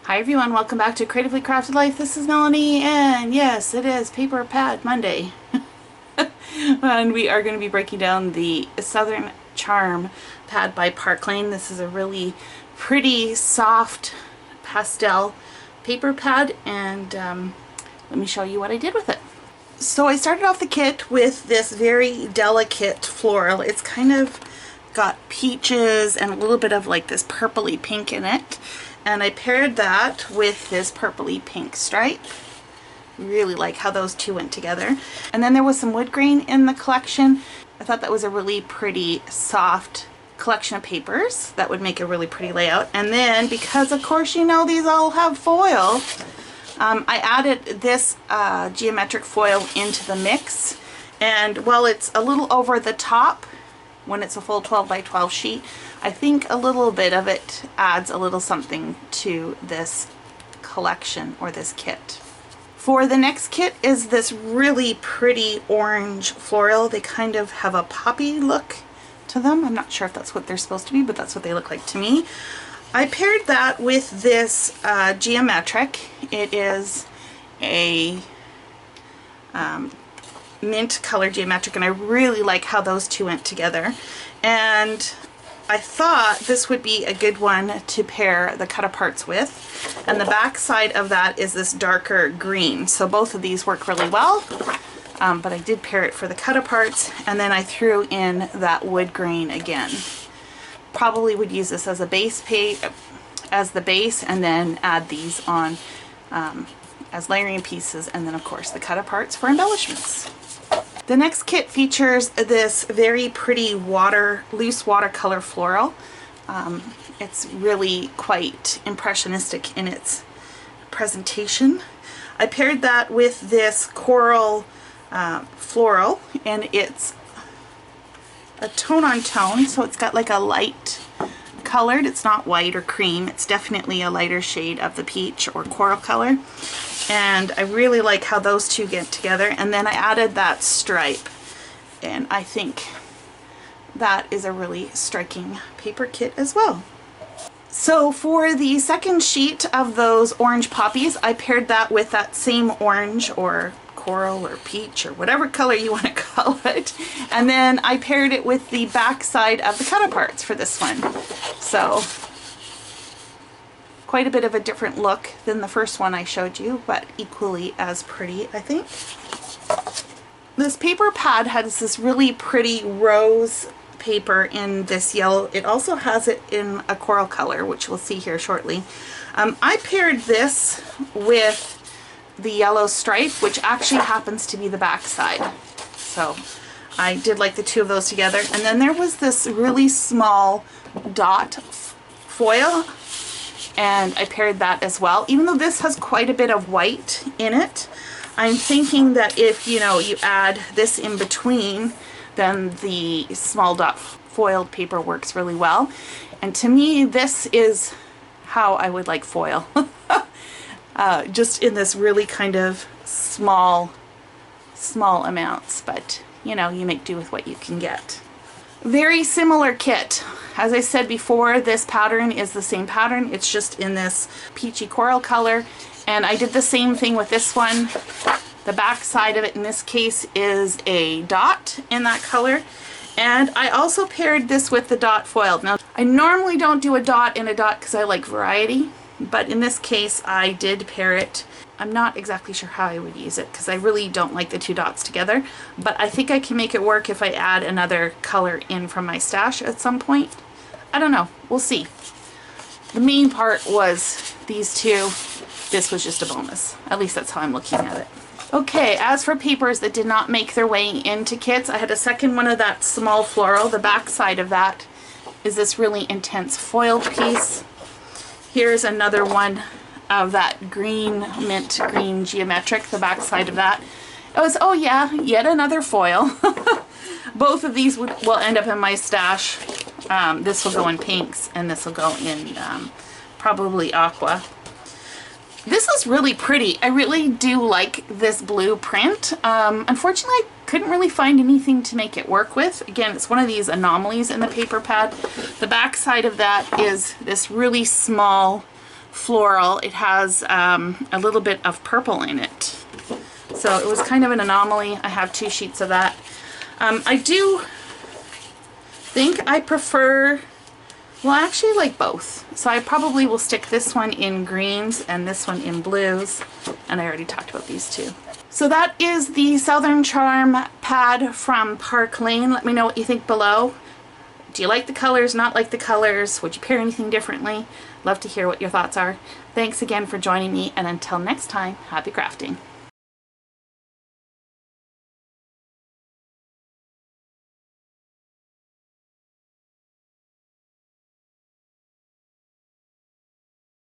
Hi everyone, welcome back to Creatively Crafted Life. This is Melanie, and yes, it is Paper Pad Monday. And we are going to be breaking down the Southern Charm pad by Parklane. This is a really pretty, soft pastel paper pad, and let me show you what I did with it. So I started off the kit with this very delicate floral. It's kind of got peaches and a little bit of like this purpley pink in it. And I paired that with this purpley pink stripe. Really like how those two went together. And then there was some wood grain in the collection. I thought that was a really pretty soft collection of papers that would make a really pretty layout. And then, because of course you know these all have foil, I added this geometric foil into the mix. And while it's a little over the top when it's a full 12 by 12 sheet, I think a little bit of it adds a little something to this collection or this kit. For the next kit is this really pretty orange floral. They kind of have a poppy look to them. I'm not sure if that's what they're supposed to be, but that's what they look like to me. I paired that with this geometric. It is a mint color geometric, and I really like how those two went together. And I thought this would be a good one to pair the cut-aparts with, and the back side of that is this darker green. So both of these work really well, but I did pair it for the cut-aparts, and then I threw in that wood grain again. Probably would use this as a base as the base, and then add these on as layering pieces, and then of course the cut-aparts for embellishments. The next kit features this very pretty loose watercolor floral. It's really quite impressionistic in its presentation. I paired that with this coral floral, and it's a tone on tone, so it's got like a light colored. It's not white or cream. It's definitely a lighter shade of the peach or coral color. And I really like how those two get together. And then I added that stripe, and I think that is a really striking paper kit as well. So for the second sheet of those orange poppies, I paired that with that same orange or coral or peach or whatever color you want to call it. And then I paired it with the back side of the cut-aparts for this one. So quite a bit of a different look than the first one I showed you, but equally as pretty, I think. This paper pad has this really pretty rose paper in this yellow. It also has it in a coral color, which we'll see here shortly. I paired this with the yellow stripe, which actually happens to be the back side. So I did like the two of those together. And then there was this really small dot foil, and I paired that as well. Even though this has quite a bit of white in it, I'm thinking that if you add this in between, then the small dot foiled paper works really well. And to me, this is how I would like foil. Just in this really kind of small amounts, but you make do with what you can get. Very similar kit. As I said before, this pattern is the same pattern. It's just in this peachy coral color. And I did the same thing with this one. The back side of it in this case is a dot in that color. And I also paired this with the dot foiled. Now, I normally don't do a dot in a dot because I like variety, but in this case I did pair it. I'm not exactly sure how I would use it because I really don't like the two dots together, but I think I can make it work if I add another color in from my stash at some point. I don't know. We'll see. The main part was these two. This was just a bonus. At least that's how I'm looking at it. Okay, as for papers that did not make their way into kits, I had a second one of that small floral. The back side of that is this really intense foiled piece. Here's another one of that green, mint green geometric, the back side of that. It was, oh yeah, yet another foil. Both of these will end up in my stash. This will go in pinks, and this will go in probably aqua. This is really pretty. I really do like this blue print. Unfortunately, I couldn't really find anything to make it work with. Again, it's one of these anomalies in the paper pad. The back side of that is this really small floral. It has a little bit of purple in it. So it was kind of an anomaly. I have 2 sheets of that. I do think I prefer, well, I actually like both. So I probably will stick this one in greens and this one in blues. And I already talked about these 2. So that is the Southern Charm pad from Parklane. Let me know what you think below. Do you like the colors, not like the colors? Would you pair anything differently? Love to hear what your thoughts are. Thanks again for joining me, and until next time, happy crafting.